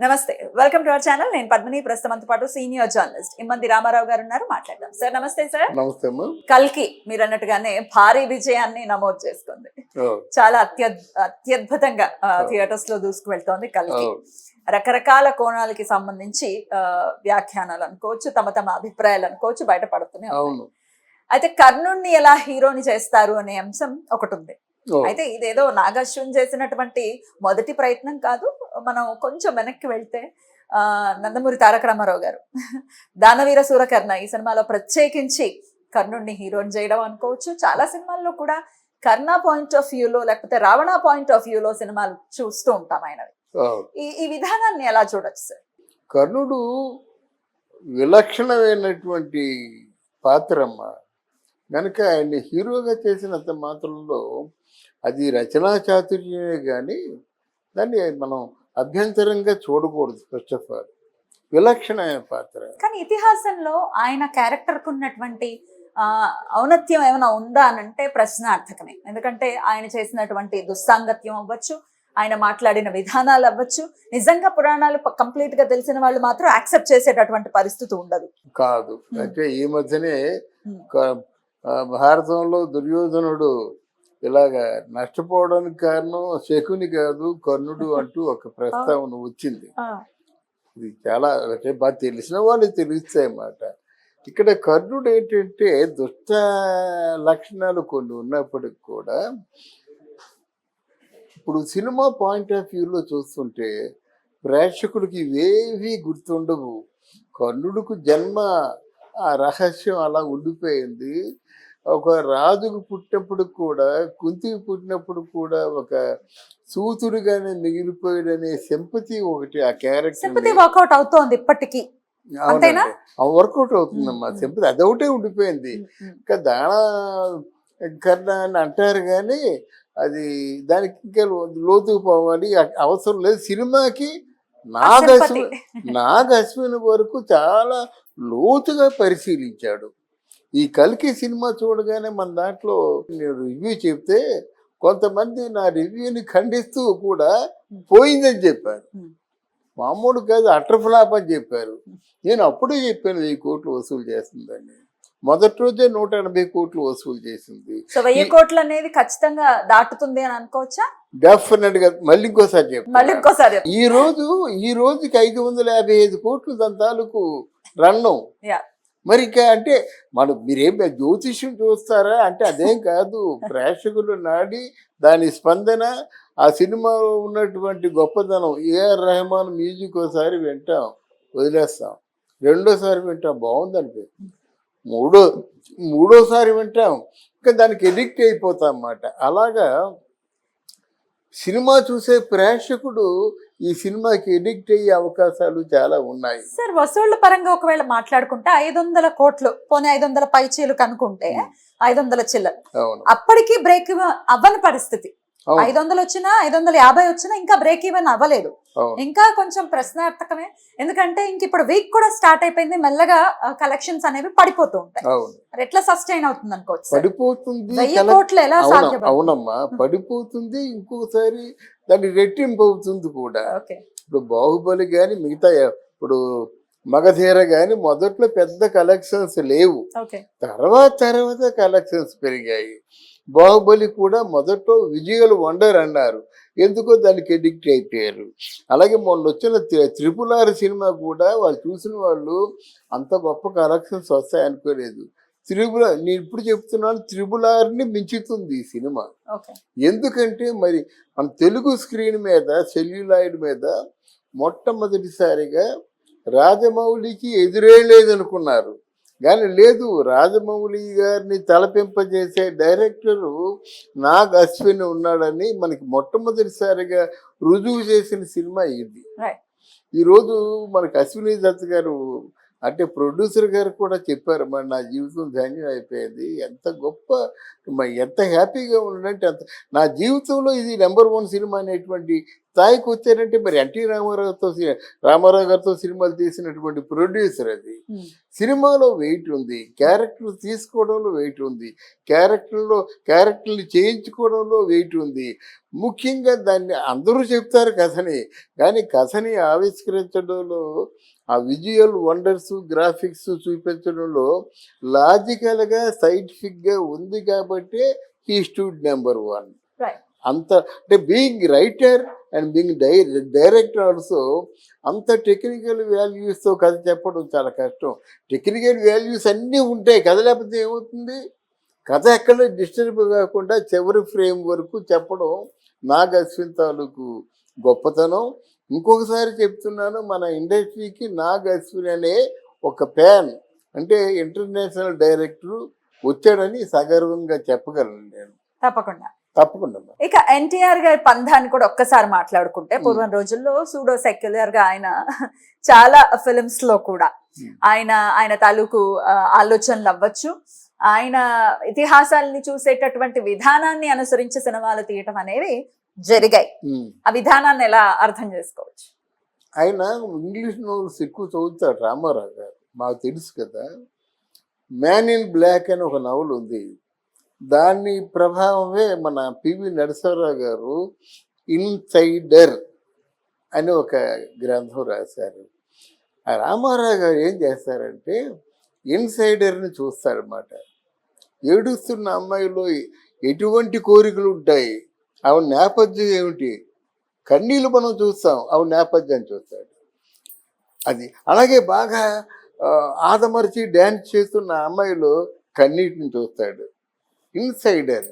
నమస్తే, welcome to our channel. నేను పద్మిని. ప్రస్తుతంతో పాటు సీనియర్ జర్నలిస్ట్ ఇమ్మంది రామారావు గారు ఉన్నారు. మాట్లాడదాం. సార్ నమస్తే. సార్ నమస్తే అమ్మా. కల్కి మీరు అన్నట్టుగానే భారీ విజయాన్ని నమోదు చేసుకుంది. చాలా అత్యద్భుతంగా థియేటర్స్ లో దూసుకు వెళ్తోంది కల్కి. రకరకాల కోణాలకి సంబంధించి వ్యాఖ్యానాలు అనుకోవచ్చు, తమ తమ అభిప్రాయాలు అనుకోవచ్చు, బయటపడుతూనే ఉన్నాయి. అయితే కర్ణుణ్ణి ఎలా హీరోని చేస్తారు అనే అంశం ఒకటి ఉంది. అయితే ఇదేదో నాగశ్విన్ చేసినటువంటి మొదటి ప్రయత్నం కాదు. మనం కొంచెం వెనక్కి వెళ్తే నందమూరి తారక రామారావు గారు దానవీర సూరకర్ణ ఈ సినిమాలో ప్రత్యేకించి కర్ణుడిని హీరోని చేయడం అనుకోవచ్చు. చాలా సినిమాల్లో కూడా కర్ణ పాయింట్ ఆఫ్ వ్యూలో లేకపోతే రావణ పాయింట్ ఆఫ్ వ్యూలో సినిమాలు చూస్తూ ఉంటాం ఆయనవి. ఈ విధానాన్ని ఎలా చూడొచ్చు సార్? కర్ణుడు విలక్షణమైనటువంటి పాత్రమ్మ కనుక ఆయన్ని హీరోగా చేసినంత మాత్రంలో అది రచనా చాతుర్యమే కానీ దాన్ని మనం అభ్యంతరంగా చూడకూడదు. ఫస్ట్ ఆఫ్ ఆల్ విలక్షణమైన పాత్ర. కానీ ఇతిహాసంలో ఆయన క్యారెక్టర్కు ఉన్నటువంటి ఔన్నత్యం ఏమైనా ఉందా అని అంటే ప్రశ్నార్థకమే. ఎందుకంటే ఆయన చేసినటువంటి దుస్సాంగత్యం అవ్వచ్చు, ఆయన మాట్లాడిన విధానాలు అవ్వచ్చు, నిజంగా పురాణాలు కంప్లీట్ గా తెలిసిన వాళ్ళు మాత్రం యాక్సెప్ట్ చేసేటటువంటి పరిస్థితి ఉండదు కాదు. అంటే ఈ మధ్యనే భారతంలో దుర్యోధనుడు ఇలాగా నష్టపోవడానికి కారణం శకుని కాదు కర్ణుడు అంటూ ఒక ప్రస్తావన వచ్చింది. ఇది చాలా అంటే బాగా తెలిసిన వాళ్ళు తెలుస్తాయి అన్నమాట. ఇక్కడ కర్ణుడు ఏంటంటే దుష్ట లక్షణాలు కొన్ని ఉన్నప్పటికి కూడా ఇప్పుడు సినిమా పాయింట్ ఆఫ్ వ్యూలో చూస్తుంటే ప్రేక్షకుడికి ఇవేవి గుర్తుండవు. కర్ణుడికి జన్మ ఆ రహస్యం అలా ఉండిపోయింది. ఒక రాజుకు పుట్టినప్పుడు కూడా, కుంతికి పుట్టినప్పుడు కూడా ఒక సూతుడుగానే మిగిలిపోయాడనే సింపతి ఒకటి ఆ క్యారెక్టర్ వర్కౌట్ అవుతోంది ఇప్పటికీ. వర్కౌట్ అవుతుందమ్మా. సింపతి అదొకటే ఉండిపోయింది. ఇంకా దాన కర్ణ అని అంటారు కానీ అది దానికి ఇంకా లోతుకు పోవాలి అవసరం లేదు. సినిమాకి నాగశ్విన్ వరకు చాలా లోతుగా పరిశీలించాడు. ఈ కల్కి సినిమా చూడగానే మన దాంట్లో నేను రివ్యూ చెప్తే కొంతమంది నా రివ్యూని ఖండిస్తూ కూడా పోయిందని చెప్పారు. మామూలు కాదు, అటర్ ఫ్లాప్ అని చెప్పారు. నేను అప్పుడే చెప్పాను 1000 కోట్లు వసూలు చేస్తుందని. మొదటి రోజే 180 కోట్లు వసూలు చేసింది. 1000 కోట్లు అనేది ఖచ్చితంగా దాటుతుంది అని అనుకోవచ్చా? డెఫినెట్ గా. మళ్ళీ ఇంకోసారి చెప్పాను. ఈ రోజుకి 555 కోట్లు దాని తాలూకు రన్ను. మరి ఇంకా అంటే మీరేం జ్యోతిష్యం చూస్తారా అంటే అదేం కాదు. ప్రేక్షకులు నాడి దాని స్పందన, ఆ సినిమాలో ఉన్నటువంటి గొప్పదనం. ఏఆర్ రెహమాన్ మ్యూజిక్ ఒకసారి వింటాం, వదిలేస్తాం. రెండోసారి వింటాం, బాగుందనిపి. మూడోసారి వింటాం, ఇంకా దానికి ఎడిక్ట్ అయిపోతాం అన్నమాట. అలాగా సినిమా చూసే ప్రేక్షకుడు ఈ సినిమాకి ఎడిక్ట్ అయ్యే అవకాశాలు చాలా ఉన్నాయి. సార్ వసూళ్ల పరంగా ఒకవేళ మాట్లాడుకుంటే 500 కోట్లు పోనీ 500 పైచీలు కనుకుంటే 500 చిల్లర అప్పటికి బ్రేక్ అవ్వని పరిస్థితి. 500 వచ్చినా 550 వచ్చినా ఇంకా బ్రేక్ ఈవెన్ అవ్వలేదు. ఇంకా కొంచెం ప్రశ్నార్థకమే. ఎందుకంటే ఇంక ఇప్పుడు వీక్ కూడా స్టార్ట్ అయిపోయింది. మెల్లగా కలెక్షన్స్ అనేవి పడిపోతూ ఉంటాయి. ఎట్లా సస్టైన్ అవుతుంది అనుకోవచ్చు? పడిపోతుంది. 1000 కోట్లు ఎలా సాధ్యం? అవునమ్మా, పడిపోతుంది. ఇంకోసారి దాన్ని రెట్టింపు అవుతుంది కూడా. ఇప్పుడు బాహుబలి గాని మిగతా ఇప్పుడు మగధీర గాని మొదట్లో పెద్ద కలెక్షన్స్ లేవు. తర్వాత కలెక్షన్స్ పెరిగాయి. బాహుబలి కూడా మొదట్లో విజువల్ వండర్ అన్నారు, ఎందుకో దానికి ఎడిక్ట్ అయిపోయారు. అలాగే మొన్న వచ్చిన RRR సినిమా కూడా వాళ్ళు చూసిన వాళ్ళు అంత గొప్ప కలెక్షన్స్ వస్తాయనుకోలేదు. నేను ఇప్పుడు చెప్తున్నాను, RRRని మించుతుంది ఈ సినిమా. ఎందుకంటే మరి మన తెలుగు స్క్రీన్ మీద, సెల్యులాయిడ్ మీద మొట్టమొదటిసారిగా రాజమౌళికి ఎదురే లేదనుకున్నారు. కానీ లేదు, రాజమౌళి గారిని తలపింపజేసే డైరెక్టరు నాగ్ అశ్విన్ ఉన్నాడని మనకి మొట్టమొదటిసారిగా రుజువు చేసిన సినిమా ఇది. ఈరోజు మనకి అశ్విని దత్ గారు అంటే ప్రొడ్యూసర్ గారు కూడా చెప్పారు, మరి నా జీవితం ధన్యం అయిపోయింది, ఎంత గొప్ప, ఎంత హ్యాపీగా ఉండంటే అంత. నా జీవితంలో ఇది నెంబర్ 1 సినిమా అనేటువంటి స్థాయికి వచ్చారంటే మరి ఎన్టీ రామారావు గారితో సినిమాలు తీసినటువంటి ప్రొడ్యూసర్ అది. సినిమాలో వెయిట్ ఉంది, క్యారెక్టర్ తీసుకోవడంలో వెయిట్ ఉంది, క్యారెక్టర్ని చేయించుకోవడంలో వెయిట్ ఉంది. ముఖ్యంగా దాన్ని అందరూ చెప్తారు కథని, కానీ కథని ఆవిష్కరించడంలో ఆ విజువల్ వండర్స్ గ్రాఫిక్స్ చూపించడంలో లాజికల్గా సైంటిఫిక్గా ఉంది కాబట్టి హీ స్టూడ్ నెంబర్ 1. అంత అంటే being writer and being director also అంత టెక్నికల్ వాల్యూస్తో కథ చెప్పడం చాలా కష్టం. టెక్నికల్ వాల్యూస్ అన్నీ ఉంటాయి, కథ లేకపోతే ఏమవుతుంది? కథ ఎక్కడ డిస్టర్బ్ కాకుండా చివరి ఫ్రేమ్ వరకు చెప్పడం నాగ్ అశ్విన్ తాలూకు గొప్పతనం. ఇంకొకసారి చెప్తున్నాను, మన ఇండస్ట్రీకి నాగ్ అశ్విన్ అనే ఒక ప్యాన్ అంటే ఇంటర్నేషనల్ డైరెక్టర్ వచ్చాడని సగర్వంగా చెప్పగలను నేను. తప్పకుండా. ఇక ఎన్టీఆర్ గారి పంధాన్ని కూడా ఒక్కసారి మాట్లాడుకుంటే, పూర్వం రోజుల్లో సూడో సెక్యులర్ గా ఆయన చాలా ఫిలిమ్స్ లో కూడా ఆయన తాలూకు ఆలోచనలు అవ్వచ్చు, ఆయన ఇతిహాసాలని చూసేటటువంటి విధానాన్ని అనుసరించి సినిమాలు తీయటం అనేవి జరిగాయి. ఆ విధానాన్ని ఎలా అర్థం చేసుకోవచ్చు? ఆయన ఇంగ్లీష్ నోవెల్స్ ఎక్కువ చదువుతాడు రామారావు గారు, మాకు తెలుసు కదా. మ్యాన్ ఇన్ బ్లాక్ అని ఒక నవల్ ఉంది, దాని ప్రభావమే మన పివి నరసింహారావు గారు ఇన్సైడర్ అని ఒక గ్రంథం రాశారు. ఆ రామారావు గారు ఏం చేస్తారంటే ఇన్సైడర్ని చూస్తారన్నమాట. ఏడుస్తున్న అమ్మాయిలో ఎటువంటి కోరికలు ఉంటాయి, ఆవిడ నేపథ్యం ఏమిటి, కన్నీళ్ళు మనం చూస్తాం, ఆవిడ నేపథ్యాన్ని చూస్తాడు. అది అలాగే బాగా ఆదమర్చి డ్యాన్స్ చేస్తున్న అమ్మాయిలో కన్నీటిని చూస్తాడు. ఇన్సైడర్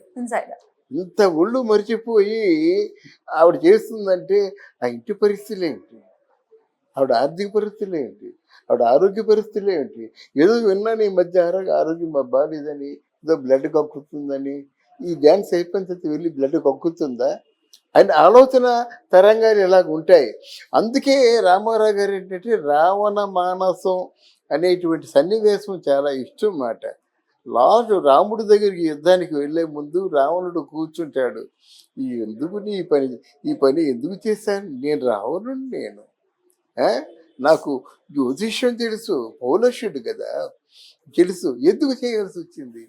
ఇంత ఒళ్ళు మరిచిపోయి ఆవిడ చేస్తుందంటే ఆ ఇంటి పరిస్థితులు ఏంటి, ఆవిడ ఆర్థిక పరిస్థితులు ఏంటి, ఆవిడ ఆరోగ్య పరిస్థితులు ఏంటి. ఏదో విన్నాను ఈ మధ్య ఆరోగ్యం బాగాలేదని, ఏదో బ్లడ్ కక్కుతుందని. ఈ డ్యాన్స్ అయిపోయిన తర్వాత వెళ్ళి బ్లడ్ కక్కుతుందా అని ఆలోచన తరంగాలు ఇలాగ ఉంటాయి. అందుకే రామారావు గారు ఏంటంటే రావణ మానసం అనేటువంటి సన్నివేశం చాలా ఇష్టం మాట. రాముడి దగ్గరికి యుద్ధానికి వెళ్లే ముందు రావణుడు కూర్చుంటాడు. ఎందుకు ఈ పని ఎందుకు చేశాను, నేను రావణుడు, నేను నాకు జ్యోతిష్యం తెలుసు, పౌలష్యుడు కదా తెలుసు, ఎందుకు చేయాల్సి వచ్చింది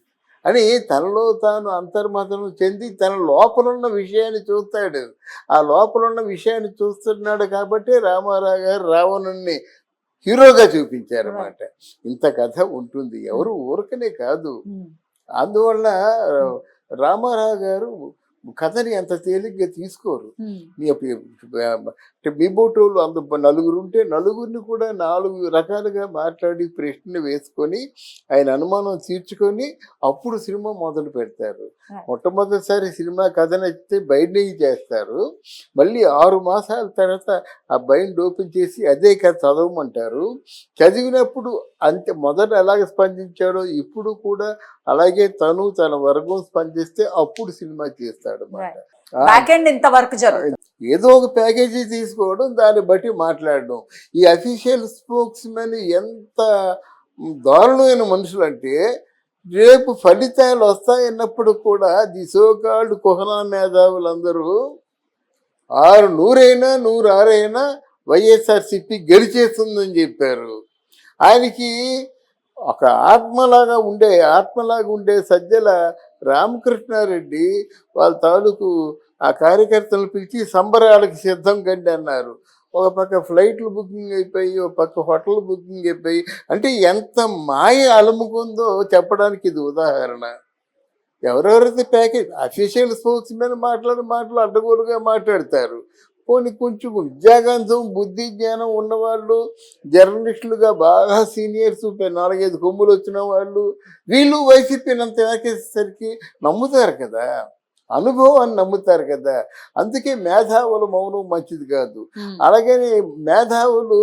అని తనలో తాను అంతర్మతనం చెంది తన లోపలున్న విషయాన్ని చూస్తాడు. ఆ లోపలున్న విషయాన్ని చూస్తున్నాడు కాబట్టి రామారావు గారు రావణుణ్ణి హీరోగా చూపించారన్నమాట. ఇంత కథ ఉంటుంది, ఎవరు ఊరకనే కాదు. అందువల్ల రామారావు గారు కథని అంత తేలిగ్గా తీసుకోరు. బిబోటోళ్ళు అంత నలుగురు ఉంటే నలుగురిని కూడా 4 రకాలుగా మాట్లాడి ప్రశ్న వేసుకొని ఆయన అనుమానం తీర్చుకొని అప్పుడు సినిమా మొదలు పెడతారు. మొట్టమొదటిసారి సినిమా కథ నచ్చితే బైండింగ్ చేస్తారు, మళ్ళీ 6 మాసాల తర్వాత ఆ బైండ్ ఓపెన్ చేసి అదే కథ చదవమంటారు. చదివినప్పుడు అంతే మొదట ఎలాగ స్పందించాడో ఇప్పుడు కూడా అలాగే తన వర్గం స్పందిస్తే అప్పుడు సినిమా చేస్తాడు అన్నమాట. ఏదో ఒక ప్యాకేజీ తీసుకోవడం, దాన్ని బట్టి మాట్లాడడం. ఈ అఫీషియల్ స్పోక్స్ మెన్ ఎంత దారుణమైన మనుషులు అంటే రేపు ఫలితాలు వస్తాయన్నప్పుడు కూడా ది సోకాల్డ్ కుహనా మేధావులందరూ 100 వైఎస్ఆర్సీపీ గెలిచేస్తుందని చెప్పారు. ఆయనకి ఒక ఆత్మలాగా ఉండే సజ్జల రామకృష్ణారెడ్డి వాళ్ళ తాలూకు ఆ కార్యకర్తలను పిలిచి సంబరాలకు సిద్ధం కండి అన్నారు. ఒక పక్క ఫ్లైట్లు బుకింగ్ అయిపోయి, ఒక పక్క హోటల్ బుకింగ్ అయిపోయి, అంటే ఎంత మాయ అలముకుందో చెప్పడానికి ఇది ఉదాహరణ. ఎవరెవరైతే ప్యాకేజ్ అఫీషియల్ స్పోక్స్ మీద మాటలు అడ్డగోలుగా మాట్లాడతారు. పోనీ కొంచెం విద్యాగాంధం బుద్ధి జ్ఞానం ఉన్నవాళ్ళు, జర్నలిస్టులుగా బాగా సీనియర్స్ 4-5 కొమ్ములు వచ్చిన వాళ్ళు, వీళ్ళు వైసీపీనంత వెనకేసేసరికి నమ్ముతారు కదా, అనుభవాన్ని నమ్ముతారు కదా. అందుకే మేధావుల మౌనం మంచిది కాదు. అలాగని మేధావులు